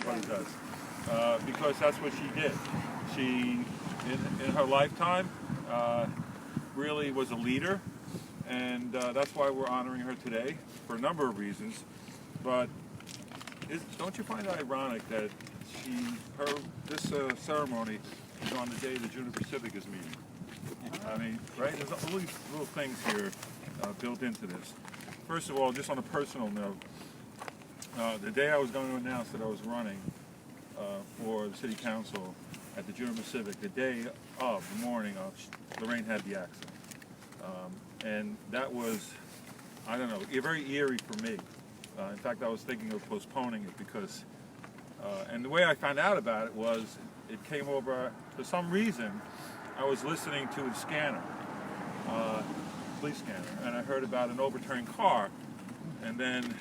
everybody does. Because that's what she did. She, in her lifetime, really was a leader, and that's why we're honoring her today for a number of reasons. But don't you find it ironic that this ceremony is on the day the Juniper Civic is meeting? I mean, right? There's all these little things here built into this. First of all, just on a personal note, the day I was going to announce that I was running for the city council at the Juniper Civic, the day of, the morning of, Lorraine had the accident. And that was, I don't know, very eerie for me. In fact, I was thinking of postponing it because, and the way I found out about it was, it came over, for some reason, I was listening to the scanner, police scanner, and I heard about an overturned car, and then,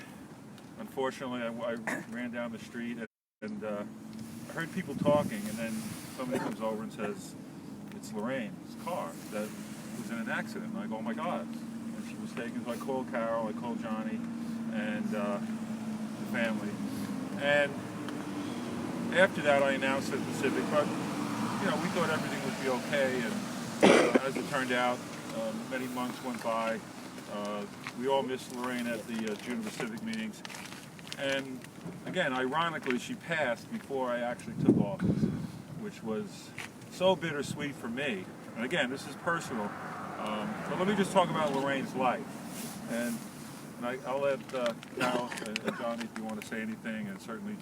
unfortunately, I ran down the street, and I heard people talking, and then somebody comes over and says, it's Lorraine's car that was in an accident, and I go, oh my God, and she was taken, so I called Carol, I called Johnny, and the family, and after that I announced at the Civic, but you know, we thought everything would be okay, and as it turned out, many months went by. We all missed Lorraine at the Juniper Civic meetings, and again, ironically, she passed before I actually took office, which was so bittersweet for me. And again, this is personal, but let me just talk about Lorraine's life, and I'll let Carol and Johnny, if you want to say anything, and certainly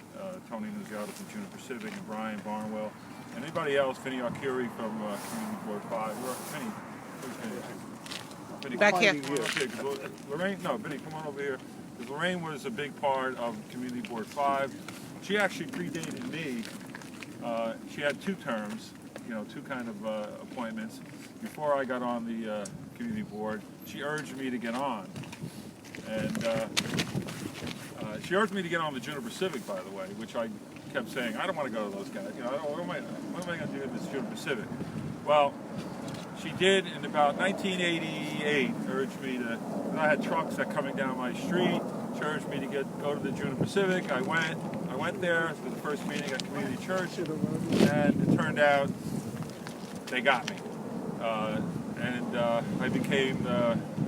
Tony Nunziata from Juniper Civic, and Brian Barnwell, and anybody else, Vinny Arcuri from Community Board 5. Vinny, where's Vinny? Vinny, back here. Lorraine, no, Vinny, come on over here. Because Lorraine was a big part of Community Board 5. She actually predated me. She had 2 terms, you know, 2 kind of appointments. Before I got on the Community Board, she urged me to get on. And she urged me to get on the Juniper Civic, by the way, which I kept saying, I don't want to go to those guys. You know, what am I going to do with this Juniper Civic? Well, she did in about 1988 urge me to, I had trucks that coming down my street. She urged me to go to the Juniper Civic. I went there for the first meeting at Community Church, and it turned out they got me. And I became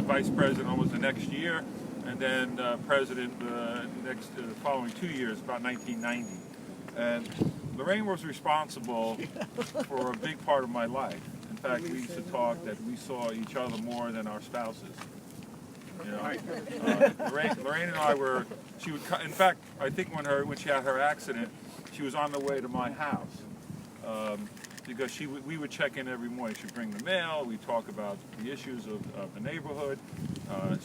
vice president almost the next year, and then president the following 2 years, about 1990. And Lorraine was responsible for a big part of my life. In fact, we used to talk that we saw each other more than our spouses. You know, Lorraine and I were. She would. In fact, I think when she had her accident, she was on the way to my house because we would check in every morning. She'd bring the mail. We'd talk about the issues of the neighborhood.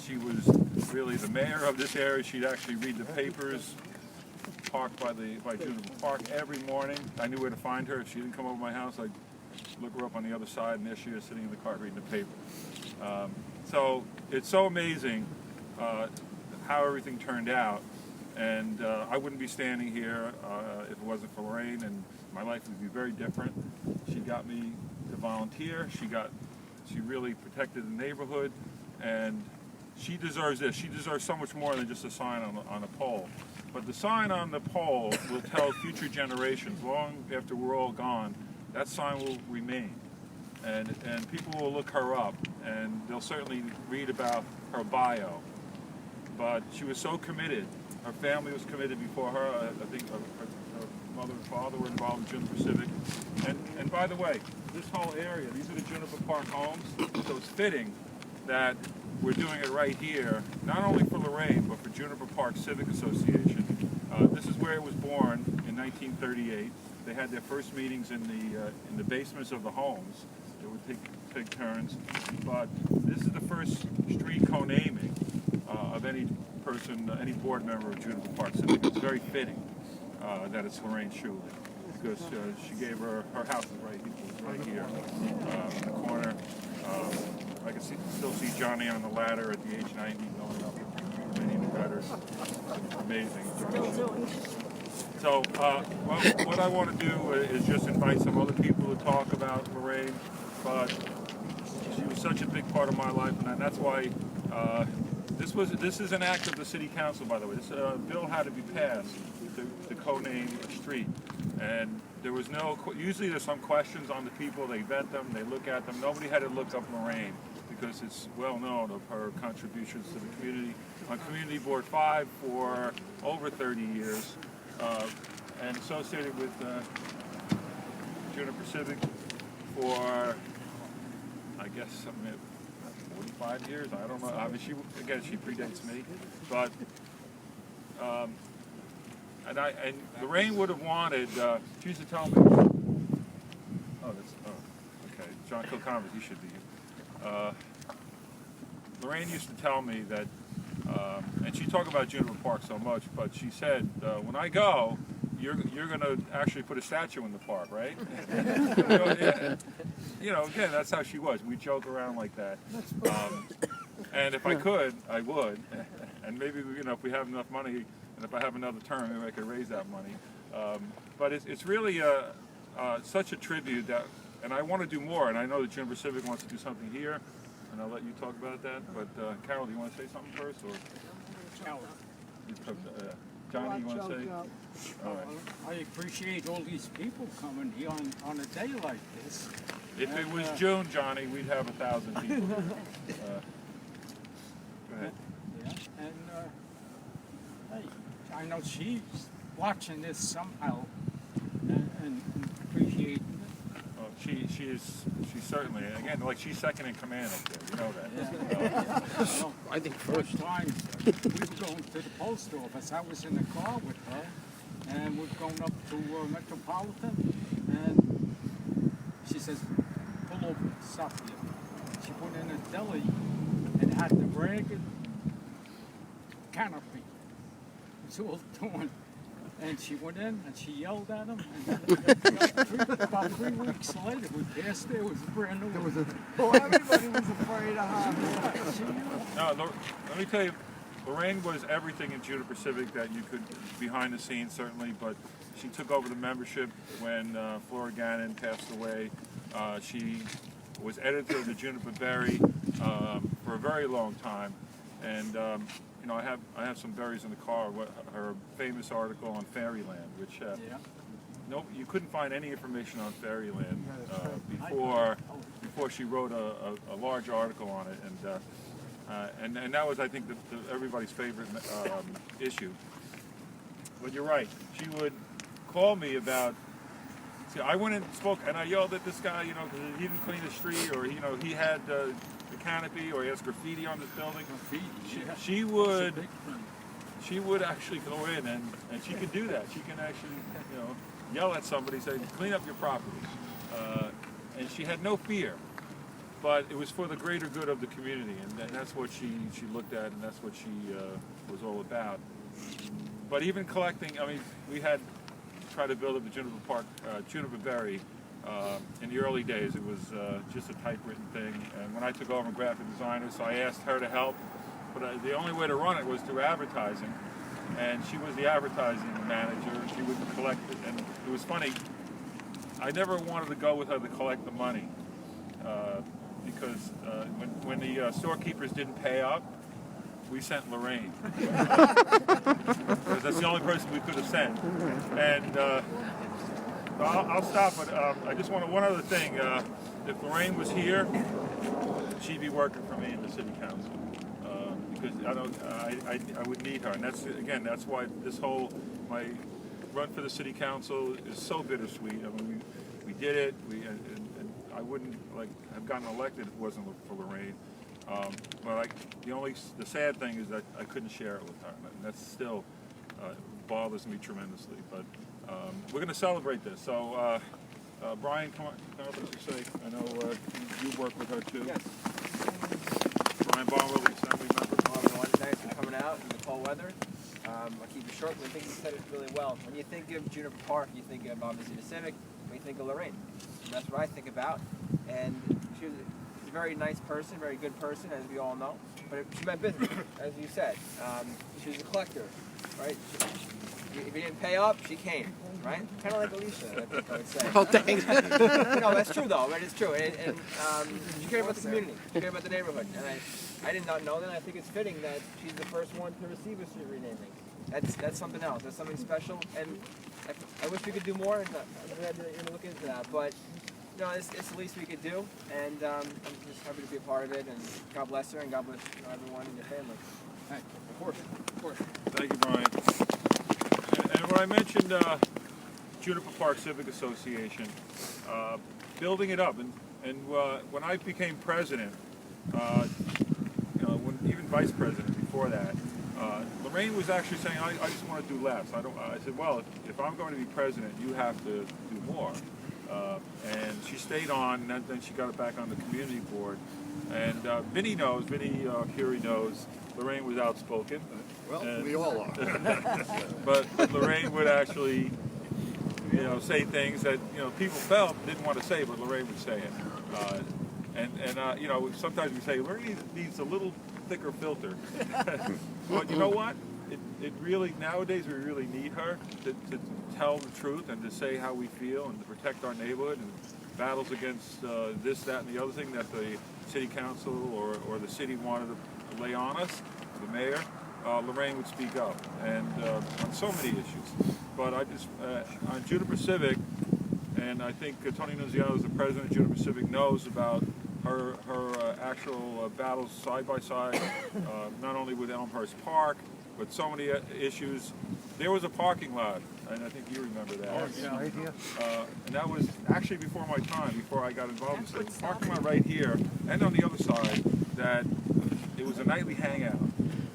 She was really the mayor of this area. She'd actually read the papers. Parked by Juniper Park every morning. I knew where to find her. If she didn't come over my house, I'd look her up on the other side, and there she is sitting in the car reading the paper. So it's so amazing how everything turned out, and I wouldn't be standing here if it wasn't for Lorraine, and my life would be very different. She got me to volunteer. She really protected the neighborhood, and she deserves this. She deserves so much more than just a sign on a pole. But the sign on the pole will tell future generations, long after we're all gone, that sign will remain. And people will look her up, and they'll certainly read about her bio. But she was so committed. Her family was committed before her. I think her mother and father were involved in Juniper Civic. And by the way, this whole area, these are the Juniper Park homes, so it's fitting that we're doing it right here, not only for Lorraine, but for Juniper Park Civic Association. This is where it was born in 1938. They had their first meetings in the basements of the homes. They would take turns. But this is the first street co-naming of any person, any board member of Juniper Park Civic. It's very fitting that it's Lorraine Sciulli, because she gave her house is right here in the corner. I can still see Johnny on the ladder at the age 90 going up many of the gutters. Amazing. So, what I want to do is just invite some other people to talk about Lorraine, but she was such a big part of my life, and that's why this is an act of the City Council, by the way. This bill had to be passed to co-name a street. And there was no, usually there's some questions on the people, they vet them, they look at them. Nobody had to look up Lorraine because it's well known of her contributions to the community. On Community Board 5 for over 30 years, and associated with Juniper Civic for, I guess, 45 years. I don't know. I mean, she predates me, but and Lorraine would have wanted. She used to tell me. Okay. John Kilconvers, he should be here. Lorraine used to tell me that, and she talked about Juniper Park so much, but she said, when I go, you're going to actually put a statue in the park, right? Again, that's how she was. We joke around like that. And if I could, I would. And maybe, if we have enough money, and if I have another term, maybe I could raise that money. But it's really such a tribute that, and I want to do more, and I know that Juniper Civic wants to do something here, and I'll let you talk about that. But Carol, do you want to say something first? Or? Johnny, you want to say? All right. I appreciate all these people coming here on a day like this. If it was June, Johnny, we'd have 1,000 people. Go ahead. Yeah, and hey, I know she's watching this somehow and appreciating it. Oh, she's certainly, again, like she's second in command up there. You know that. Yeah. I think first time we were going to the post office. I was in the car with her, and we're going up to Metropolitan, and she says, "Pull over, stop here." She went in a deli and had the ragged canopy. It's all torn. And she went in and she yelled at him. And about 3 weeks later, we passed there. It was brand new. Everybody was afraid of her. No, let me tell you, Lorraine was everything in Juniper Civic that you could, behind the scenes certainly, but she took over the membership when Flora Gannon passed away. She was editor of the Juniper Berry for a very long time. And I have some berries in the car. Her famous article on Fairyland, which you couldn't find any information on Fairyland before she wrote a large article on it, and that was, I think, everybody's favorite issue. But you're right. She would call me about. See, I went and spoke, and I yelled at this guy, because he didn't clean the street, or he had the canopy, or he has graffiti on this building. She would actually go in, and she could do that. She can actually, yell at somebody, say, "Clean up your property," and she had no fear. But it was for the greater good of the community, and that's what she looked at, and that's what she was all about. But even collecting, we had tried to build up the Juniper Berry. In the early days, it was just a typewritten thing, and when I took over graphic designer, so I asked her to help, but the only way to run it was through advertising, and she was the advertising manager. She would collect it, and it was funny, I never wanted to go with her to collect the money, because when the storekeepers didn't pay up, we sent Lorraine, because that's the only person we could have sent. And I'll stop, but I just want one other thing. If Lorraine was here, she'd be working for me in the city council, because I would need her, and that's why my run for the city council is so bittersweet. We did it. And I wouldn't have gotten elected if it wasn't for Lorraine. But the sad thing is that I couldn't share it with her, and that still bothers me tremendously. But we're going to celebrate this. So, Brian, come on, what you say? I know you work with her too. Yes. Brian Barnwell, the assembly member. Thanks for coming out in the cold weather. I'll keep it short, but I think you said it really well. When you think of Juniper Park, you think of obviously the Civic, when you think of Lorraine. And that's what I think about. And she was a very nice person, very good person, as we all know. But she meant business, as you said. She was a collector, right? If you didn't pay up, she came, right? Kind of like Alicia, I think I would say. Oh, thanks. No, that's true though, right? It's true. And she cared about the community. She cared about the neighborhood. And I did not know that. I think it's fitting that she's the first one to receive a street renaming. that's something else. That's something special, and I wish we could do more. We had to look into that, but no, it's the least we could do, and I'm just happy to be a part of it. And God bless her, and God bless everyone in your family. Hey, of course. Thank you, Brian. And when I mentioned Juniper Park Civic Association, building it up, and when I became president, even vice president before that, Lorraine was actually saying, I just want to do less. I said, well, if I'm going to be president, you have to do more. And she stayed on, and then she got it back on the community board. And Vinny Curie knows, Lorraine was outspoken. Well, we all are. But Lorraine would actually, say things that, people felt didn't want to say, but Lorraine would say it. Sometimes we say, Lorraine needs a little thicker filter. But you know what? It really, nowadays we really need her to tell the truth and to say how we feel and to protect our neighborhood and battles against this, that, and the other thing that the city council or the city wanted to lay on us, the mayor. Lorraine would speak up, and on so many issues. But I just, on Juniper Civic, and I think Tony Nunziano, as the president of Juniper Civic, knows about her actual battles side by side, not only with Elmhurst Park, but so many issues. There was a parking lot, and I think you remember that. Oh, yeah. Right here. And that was actually before my time, before I got involved in civic. Parking lot right here, and on the other side, that it was a nightly hangout.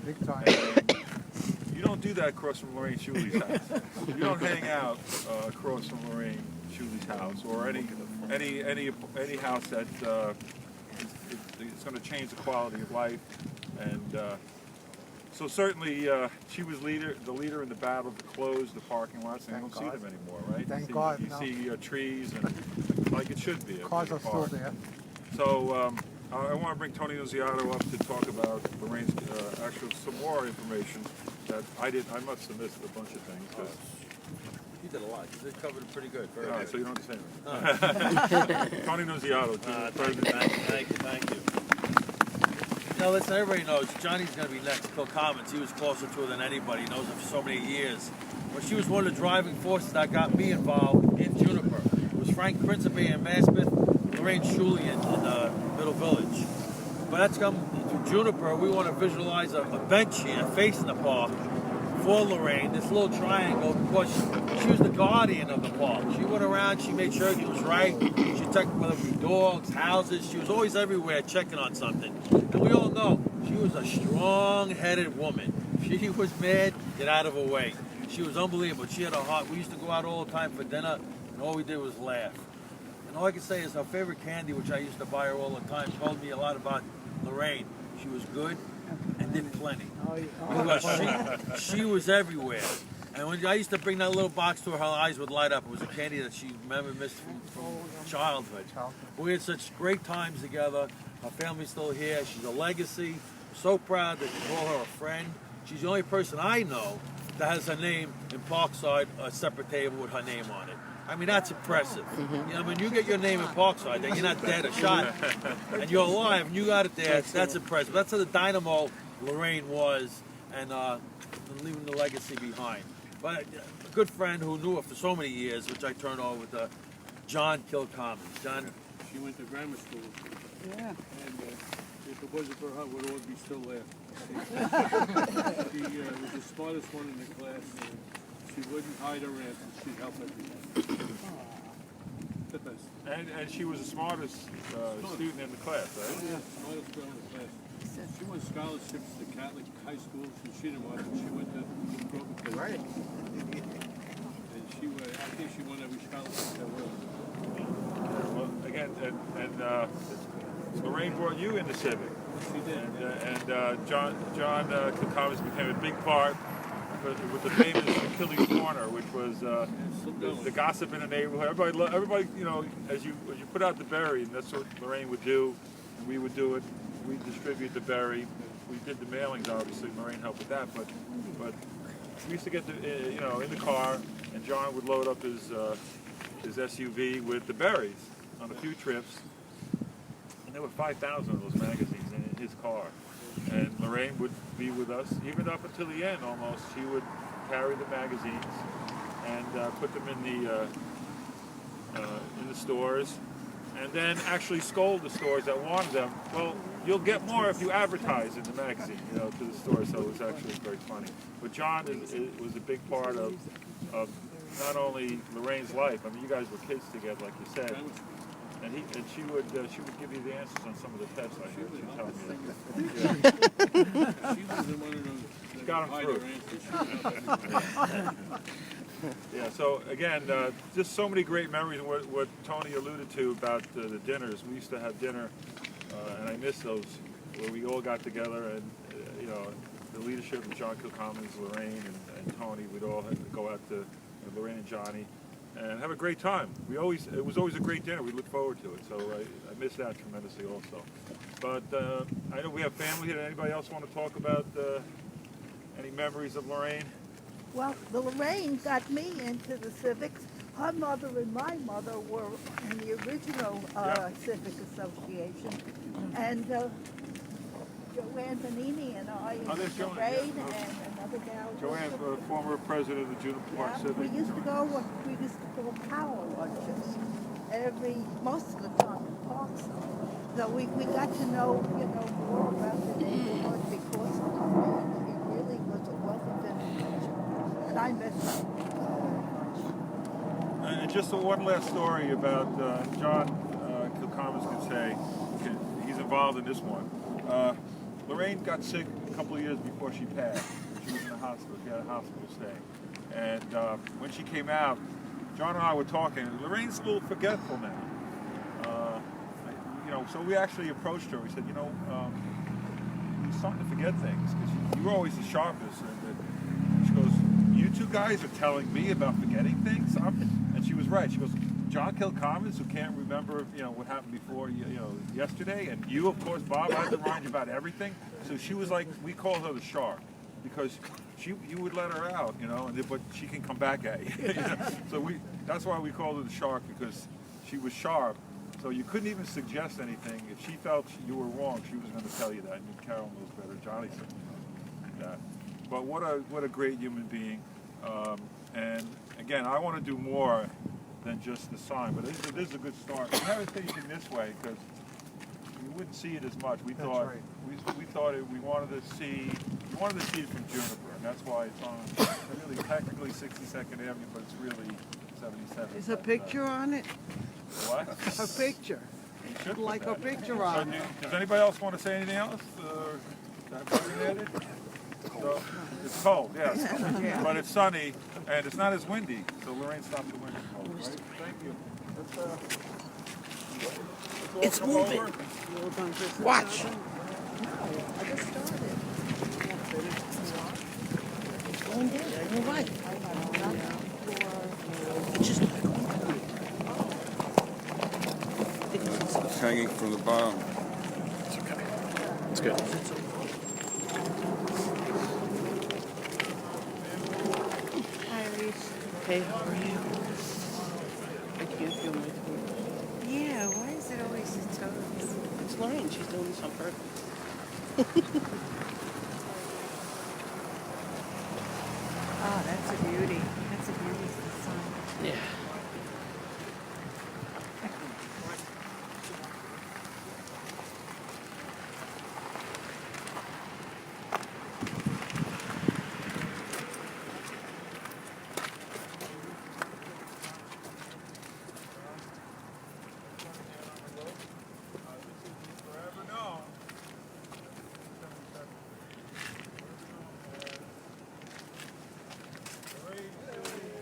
Big time. You don't do that across from Lorraine Sciulli's house. You don't hang out across from Lorraine Sciulli's house or any house that it's going to change the quality of life. And so certainly she was the leader in the battle to close the parking lots, and you don't see them anymore, right? Thank God. You see trees and like it should be. Cars are still there. So I want to bring Tony Nunziano up to talk about Lorraine's some more information that I must have missed a bunch of things. You did a lot. You did covered it pretty good. Very All right, good. so you don't understand me. Tony Nunziano, Thank you. Listen, everybody knows Johnny's going to be next. Phil Commons, he was closer to her than anybody. He knows her for so many years. But she was one of the driving forces that got me involved in Juniper. It was Frank Principe in Maspeth, Lorraine Sciulli in Middle Village. But that's come to Juniper. We want to visualize a bench here facing the park for Lorraine, this little triangle, because she was the guardian of the park. She went around, she made sure it was right. She checked whether it be dogs, houses. She was always everywhere checking on something. And we all know she was a strong-headed woman. If she was mad, get out of her way. She was unbelievable. She had a heart. We used to go out all the time for dinner, and all we did was laugh. And all I can say is her favorite candy, which I used to buy her all the time, told me a lot about Lorraine. She was good and did plenty. Because she was everywhere. And when I used to bring that little box to her, her eyes would light up. It was a candy that she missed from childhood. We had such great times together. Her family's still here. She's a legacy. So proud that you call her a friend. She's the only person I know that has her name in Parkside, a separate table with her name on it. I mean, that's impressive. When you get your name in Parkside, then you're not dead or shot, and you're alive, and you got it there. That's impressive. That's how the dynamo Lorraine was, and leaving the legacy behind. But a good friend who knew her for so many years, which I turned over with John Kilcommon. John. She went to grammar school. Yeah. And if it wasn't for her, we'd all be still there. She was the smartest one in the class. She wouldn't hide her answers. She'd help everyone. The best. And she was the smartest student in the class, right? Yeah, smartest girl in the class. She won scholarships to Catholic high schools, and she didn't want it. She went to Grover. Right. And I think she won every scholarship there was. Well, again, and Lorraine brought you into civic. She did. And John Kilcommons became a big part with the famous Achilles Corner, which was the gossip in the neighborhood. Everybody, as you put out the berry, and that's what Lorraine would do, and we would do it. We distribute the berry. We did the mailings, obviously. Lorraine helped with that, but we used to get in the car, and John would load up his SUV with the berries on a few trips, and there were 5,000 of those magazines in his car. And Lorraine would be with us, even up until the end almost. She would carry the magazines and put them in the stores, and then actually scold the stores that wanted them. Well, you'll get more if you advertise in the magazine, you know, to the store. So it was actually very funny. But John was a big part of not only Lorraine's life. I mean, you guys were kids together, like you said. And she would give you the answers on some of the tests. I heard she tell me that. She was in one of those that Got 'em hide through. her answers. Yeah. So again, just so many great memories. What Tony alluded to about the dinners. We used to have dinner, and I miss those where we all got together, and you know, the leadership of John Kilcommons, Lorraine, and Tony. We'd all have to go out to Lorraine and Johnny. And have a great time. It was always a great dinner. We look forward to it. So I miss that tremendously also. But I know we have family here. Anybody else want to talk about any memories of Lorraine? Well, the Lorraine got me into the civics. Her mother and my mother were in the original Civic Association. And Joanne Bonini and I, and there's Joanne, Lorraine, yeah. and another gal. Joanne, former president of the Juniper Park Yeah, Civic. we used to go power lunches most of the time in Parkside. So we got to know, more about the neighborhood because of Lorraine. It really was a wealth of information. And I miss it very much. And just one last story about John Kilcommons could say. He's involved in this one. Lorraine got sick a couple of years before she passed. She was in the hospital. She had a hospital stay. And when she came out, John and I were talking. Lorraine's a little forgetful now. So we actually approached her. We said, you're starting to forget things because you were always the sharpest. And she goes, you two guys are telling me about forgetting things? And she was right. She goes, John Kilcommons, who can't remember, what happened before, yesterday, and you, of course, Bob, I have to remind you about everything. So she was like, we call her the shark, because you would let her out, but she can come back at you. So that's why we called her the shark, because she was sharp. So you couldn't even suggest anything. If she felt you were wrong, she was going to tell you that. And Carol knows better. Johnny said that. But what a great human being. And again, I want to do more than just the sign, but it is a good start. We have it facing this way because you wouldn't see it as much. We thought we wanted to see it from Juniper, and that's why it's on really technically 62nd Avenue, but it's really 77th. Is a picture on it? What? A picture. You should put Like a that. picture on it. Does anybody else want to say anything else? So, it's cold, yes, but it's sunny and it's not as windy. So Lorraine stopped the wind. Right? Thank you. It's moving. Watch. I just started. It's going down. You're right. It's just It's hanging from the bottom. It's okay. It's good. Hi, Reese. Hey, how are you? I can't feel my toes. Yeah, why is it always the toes? It's Lorraine. She's doing this on purpose. Oh, that's a beauty. That's a beauty, the sun. Yeah.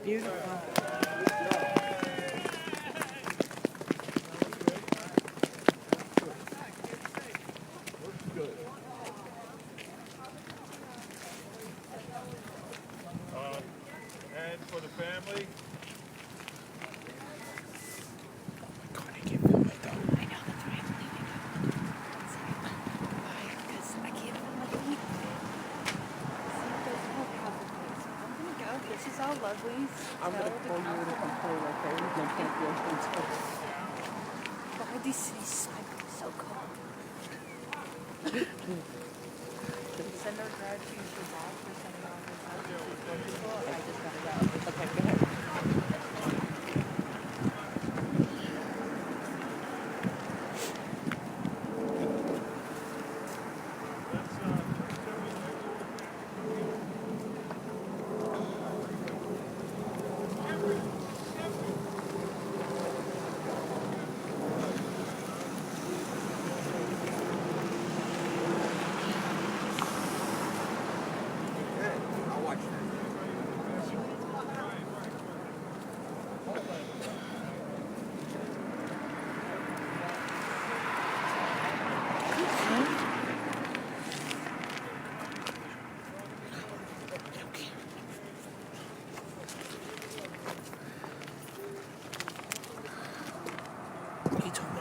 Beautiful. And for the family, God, I can't feel my toe. I know, that's why I'm leaving. Why? Because I can't feel my feet. See, there's no cover place. I'm going to go. This is all lovely. I'm going to call you and complain like I can't feel my toes. Why these cities so cold? I just got it out. Okay, go ahead. I'll watch that. He told me